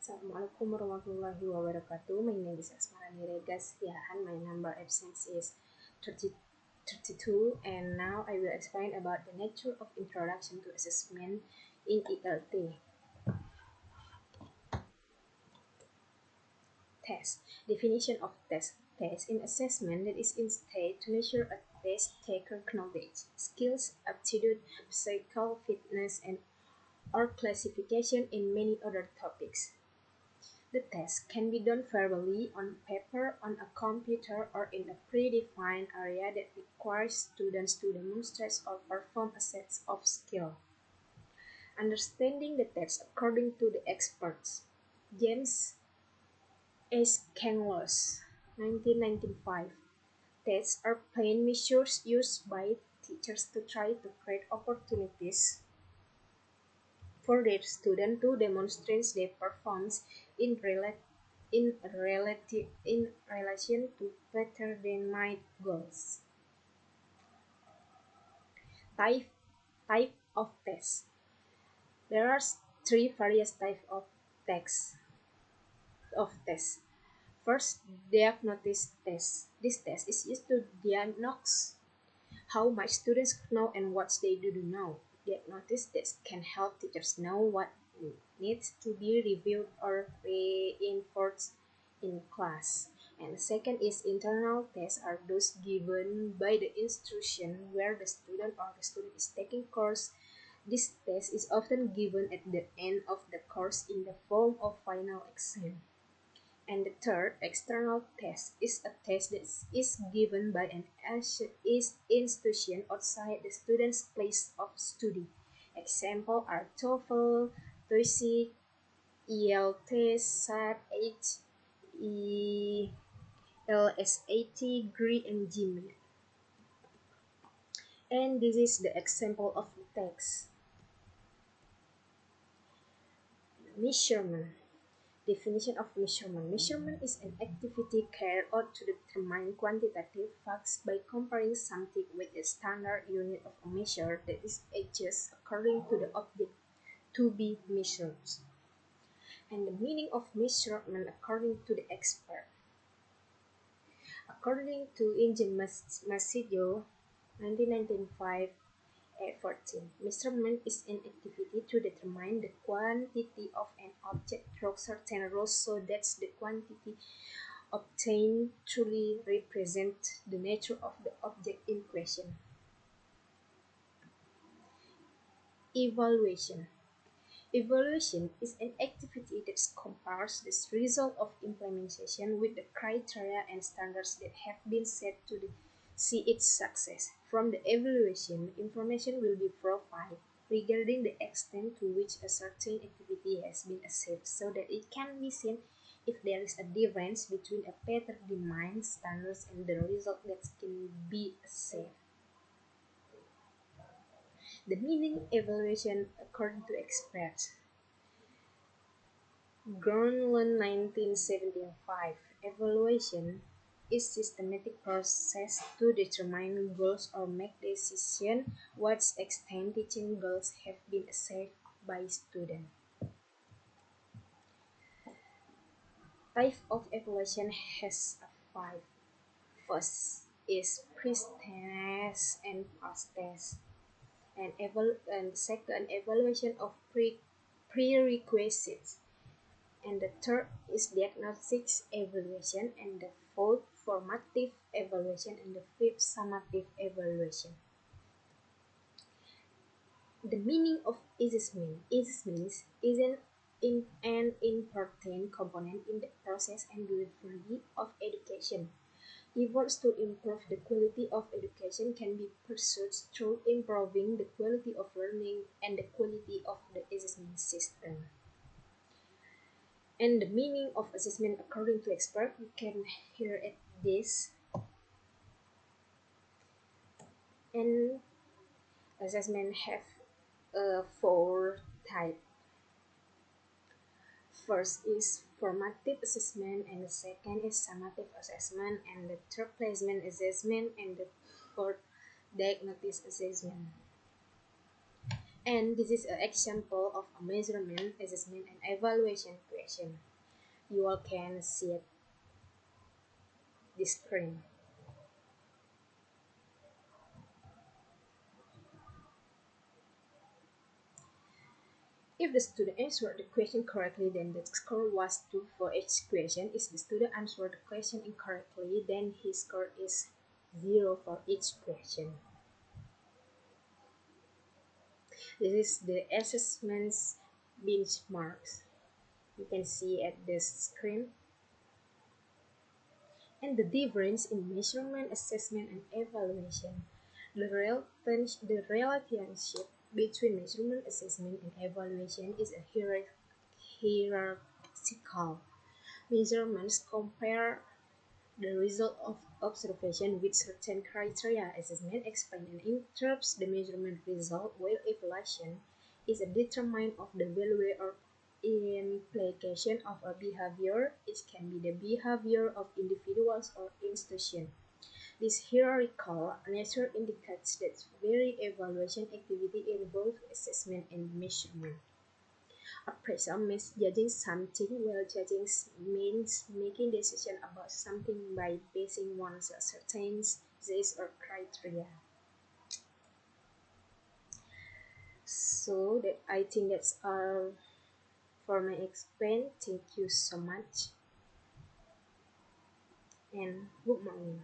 Assalamualaikum warahmatullahi wabarakatuh. My name is Asmarani Rega, and my number absence is 32, and now I will explain about the nature of introduction to assessment in ELT. Test. Definition of test. Test in assessment that is instead to measure a test taker knowledge, skills, aptitude, psychological fitness, and or classification in many other topics. The test can be done verbally, on paper, on a computer, or in a predefined area that requires students to demonstrate or perform a set of skills. Understanding the test according to the experts. James S. Canlos, 1995. Tests are plain measures used by teachers to try to create opportunities for their students to demonstrate their performance in relation to predetermined goals. Type of test. There are three various types of tests. First, diagnostic test. This test is used to diagnose how much students know and what they do know. Diagnostic tests can help teachers know what needs to be reviewed or reinforced in class. And the second is internal tests are those given by the institution where the student is taking course. This test is often given at the end of the course in the form of final exam. And the third, external test, is a test that is given by an institution outside the student's place of study. Examples are TOEFL, TOEIC, ELT, SAT, LSAT, GRE, and GMAT. And this is the example of the text. Measurement. Definition of measurement. Measurement is an activity carried out to determine quantitative facts by comparing something with a standard unit of measure that is adjusted according to the object to be measured. And the meaning of measurement according to the expert. According to Ingen Masillo, 1995, 14. Measurement is an activity to determine the quantity of an object through certain rules so that the quantity obtained truly represents the nature of the object in question. Evaluation. Evaluation is an activity that compares the result of implementation with the criteria and standards that have been set to see its success. From the evaluation, information will be provided regarding the extent to which a certain activity has been achieved so that it can be seen if there is a difference between a predetermined standards and the result that can be achieved. The meaning evaluation according to experts. Gronlund 1975. Evaluation is systematic process to determine goals or make decisions what extent teaching goals have been achieved by students. Type of evaluation has five. First is pre-test and post-test. And second, evaluation of prerequisites. And the third is diagnostic evaluation, and the fourth formative evaluation, and the fifth summative evaluation. The meaning of assessment. Assessment is an important component in the process and delivery of education. Efforts to improve the quality of education can be pursued through improving the quality of learning and the quality of the assessment system. And the meaning of assessment according to expert, you can hear at this. And assessment have four types. First is formative assessment, and the second is summative assessment, and the third placement assessment, and the fourth diagnostic assessment. And this is an example of a measurement, assessment, and evaluation question. You all can see it this screen. If the student answered the question correctly, then the score was 2 for each question. If the student answered the question incorrectly, then his score is 0 for each question. This is the assessments benchmarks. You can see at this screen. And the difference in measurement, assessment, and evaluation. The relationship between measurement, assessment, and evaluation is a hierarchical. Measurements compare the result of observation with certain criteria. Assessment explains and interprets the measurement result, while evaluation is a determinant of the value or implication of a behavior. It can be the behavior of individuals or institutions. This hierarchical nature indicates that very evaluation activity involves assessment and measurement. Appraisal means judging something, while judging means making decisions about something by basing one's certain or criteria. So that I think that's all for my explain. Thank you so much and good morning.